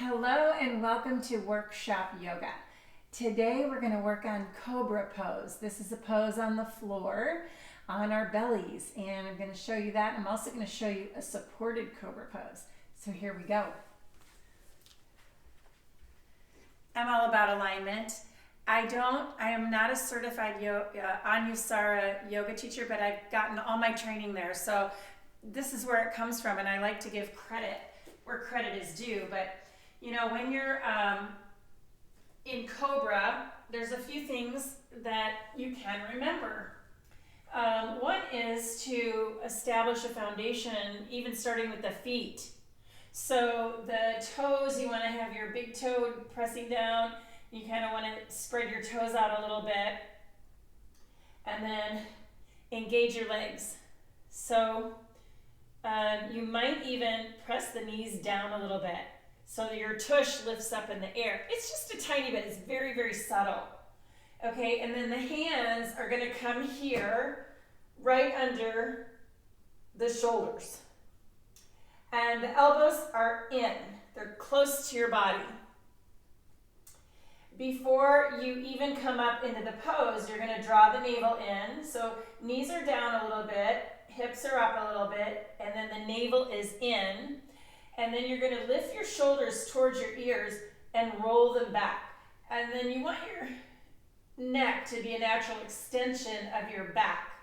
Hello and welcome to Workshop Yoga. Today we're going to work on Cobra Pose. This is a pose on the floor on our bellies, and I'm going to show you that. I'm also going to show you a supported Cobra Pose. So here we go. I'm all about alignment. I am not a certified Anusara yoga teacher, but I've gotten all my training there. So this is where it comes from, and I like to give credit where credit is due. But you know, when you're in Cobra, there's a few things that you can remember. One is to establish a foundation, even starting with the feet. So the toes, you want to have your big toe pressing down. You kind of want to spread your toes out a little bit. And then engage your legs. So you might even press the knees down a little bit so that your tush lifts up in the air. It's just a tiny bit. It's very, very subtle. Okay, and then the hands are going to come here right under the shoulders. And the elbows are in. They're close to your body. Before you even come up into the pose, you're going to draw the navel in. So knees are down a little bit, hips are up a little bit, and then the navel is in. And then you're going to lift your shoulders towards your ears and roll them back. And then you want your neck to be a natural extension of your back.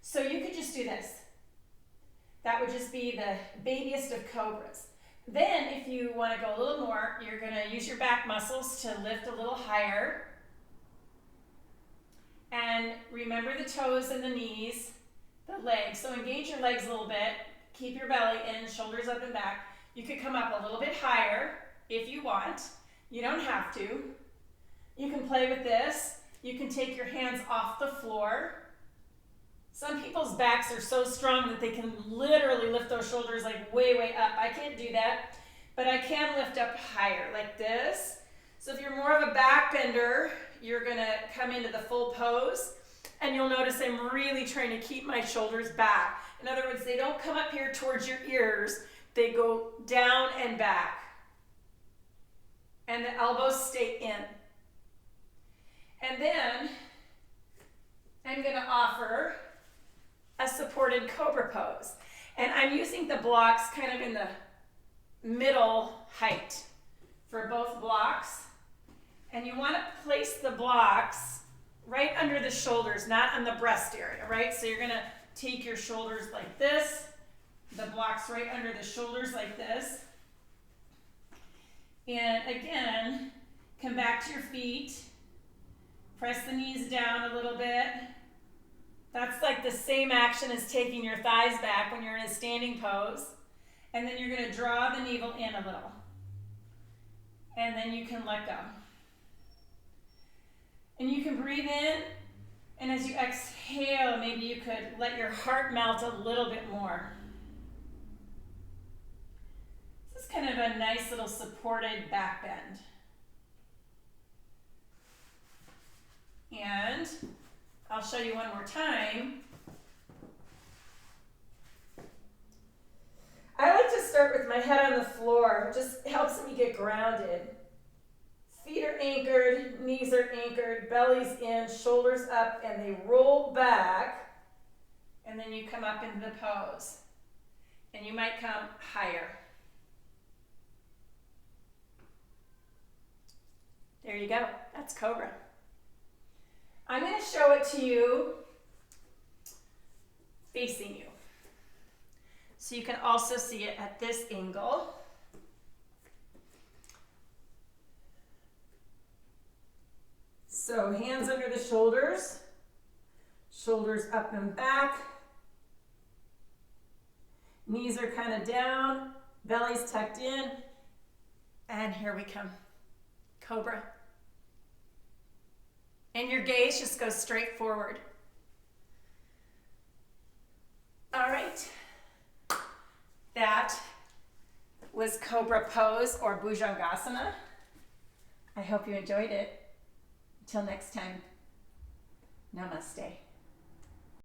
So you could just do this. That would just be the babiest of cobras. Then if you want to go a little more, you're going to use your back muscles to lift a little higher. And remember the toes and the knees, the legs. So engage your legs a little bit. Keep your belly in, shoulders up and back. You could come up a little bit higher if you want. You don't have to. You can play with this. You can take your hands off the floor. Some people's backs are so strong that they can literally lift those shoulders like way, way up. I can't do that, but I can lift up higher like this. So if you're more of a back bender, you're gonna come into the full pose, and you'll notice I'm really trying to keep my shoulders back. In other words, they don't come up here towards your ears, they go down and back. And the elbows stay in. And then I'm gonna offer a supported Cobra Pose. And I'm using the blocks kind of in the middle height for both blocks. And you want to place the blocks right under the shoulders, not on the breast area, right? So you're going to take your shoulders like this, the blocks right under the shoulders like this. And again, come back to your feet, press the knees down a little bit. That's like the same action as taking your thighs back when you're in a standing pose. And then you're going to draw the navel in a little. And then you can let go. And you can breathe in, and as you exhale, maybe you could let your heart melt a little bit more. This is kind of a nice little supported back bend. And I'll show you one more time. I like to start with my head on the floor. It just helps me get grounded. Feet are anchored, knees are anchored, belly's in, shoulders up, and they roll back. And then you come up into the pose. And you might come higher. There you go. That's Cobra. I'm going to show it to you facing you. So you can also see it at this angle. So hands under the shoulders, shoulders up and back, knees are kind of down, belly's tucked in, and here we come, Cobra. And your gaze just goes straight forward. All right. That was Cobra Pose or Bhujangasana. I hope you enjoyed it. Until next time, namaste.